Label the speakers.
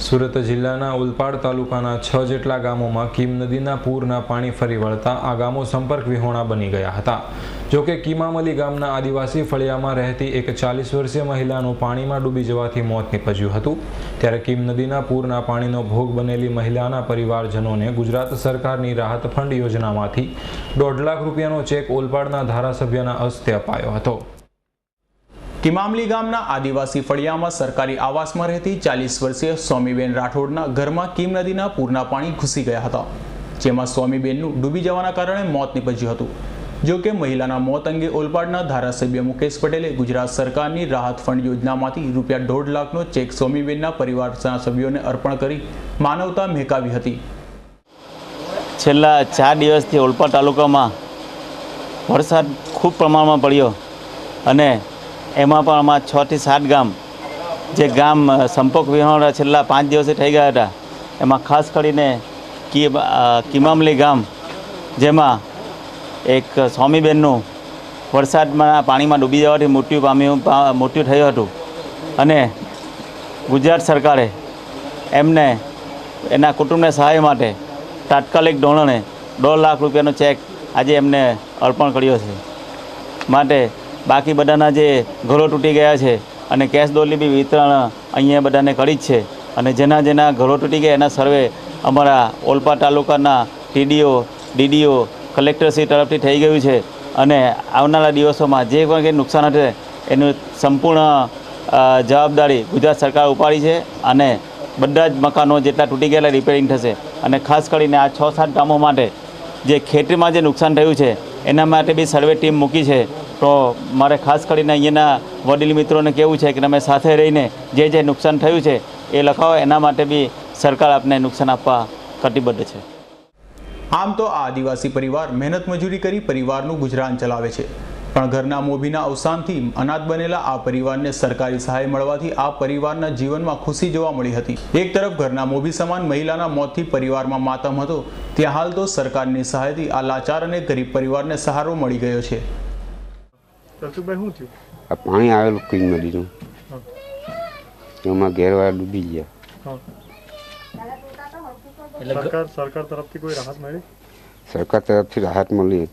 Speaker 1: સુરત જિલ્લાના ઉલપાડ તાલુકાના 6 જેટલા ગામોમાં કીમ નદીના પૂરના પાણી ફરી વળતા આ ગામો સંપર્ક વિહોણા બની ગયા હતા। જોકે કીમામલી ગામના આદિવાસી ફળિયામાં રહેતી એક 40 વર્ષીય મહિલાનું પાણીમાં ડૂબી જવાથી મોત નીપજ્યું હતું। ત્યારે કીમ નદીના પૂરના પાણીનો ભોગ બનેલી મહિલાના પરિવારજનોને ગુજરાત સરકારની રાહત ફંડ યોજનામાંથી 1.5 લાખ રૂપિયાનો ચેક ઓલપાડના ધારાસભ્યના હસ્તે અપાયો હતો।
Speaker 2: કીમામલી ગામના આદિવાસી ફળિયામાં સરકારી આવાસમાં રહેતી 40 વર્ષીય સ્વામીબેન રાઠોડના ઘરમાં કીમ નદીના પૂરના પાણી ઘૂસી ગયા હતા, જેમાં સ્વામીબેનનું ડૂબી જવાના કારણે મોત નીપજ્યું હતું। જો કે મહિલાના મોત અંગે ઓલપાડના ધારાસભ્ય મુકેશ પટેલે ગુજરાત સરકારની રાહત ફંડ યોજનામાંથી ₹1.5 લાખનો ચેક સ્વામીબેનના પરિવારના સભ્યોને અર્પણ કરી માનવતા મહેકાવી હતી।
Speaker 3: છેલ્લા 4 દિવસથી ઓલપાડ તાલુકામાં વરસાદ ખૂબ પ્રમાણમાં પડ્યો અને એમાં પણ આમાં 6 થી 7 ગામ જે ગામ સંપર્ક વિહોણા છેલ્લા 5 દિવસથી થઈ ગયા હતા, એમાં ખાસ કરીને કીમામલી ગામ, જેમાં એક સ્વામીબેનનું વરસાદમાં પાણીમાં ડૂબી જવાથી મૃત્યુ થયું હતું અને ગુજરાત સરકારે એમને એના કુટુંબને સહાય માટે તાત્કાલિક ધોરણે 1.5 લાખ રૂપિયાનો ચેક આજે એમને અર્પણ કર્યો છે। માટે બાકી બધાના જે ઘરો તૂટી ગયા છે અને કેશ ડોલની બી વિતરણ અહીંયા બધાને કરી જ છે અને જેના ઘરો તૂટી ગયા એના સર્વે અમારા ઓલપાડ તાલુકાના ટીડીઓ ડીડીઓ કલેક્ટરશ્રી તરફથી થઈ ગયું છે અને આવનારા દિવસોમાં જે પણ કંઈ નુકસાન હશે એનું સંપૂર્ણ જવાબદારી ગુજરાત સરકાર ઉપાડી છે અને બધા જ મકાનો જેટલા તૂટી ગયેલા રિપેરિંગ થશે અને ખાસ કરીને આ 6-7 ગામો માટે જે ખેતીમાં જે નુકસાન થયું છે એના માટે બી સર્વે ટીમ મૂકી છે। તો મારે ખાસ કરીને અહીંયાના વડીલ મિત્રોને કહેવું છે કે તમે સાથે રહીને જે નુકસાન થયું છે એ લખાવો, એના માટે બી સરકાર આપને નુકસાન આપવા કટિબદ્ધ છે।
Speaker 2: આમ તો આ આદિવાસી પરિવાર મહેનત મજૂરી કરી પરિવારનું ગુજરાન ચલાવે છે, પણ ઘરના મોભીના અવસાનથી અનાથ બનેલા આ પરિવારને સરકારી સહાય મળવાથી આ પરિવારના જીવનમાં ખુશી જોવા મળી હતી। એક તરફ ઘરના મોભી સમાન મહિલાના મોતથી પરિવારમાં માતમ હતો, ત્યાં હાલ તો સરકારની સહાયથી આ લાચાર અને ગરીબ પરિવારને સહારો મળી ગયો છે।
Speaker 4: પાણી આવેલું કીમ નદીનું, એમાં ઘેરવાળા ડૂબી ગયા।
Speaker 5: સરકાર તરફથી કોઈ રાહત મળી?
Speaker 4: સરકાર તરફથી રાહત મળી।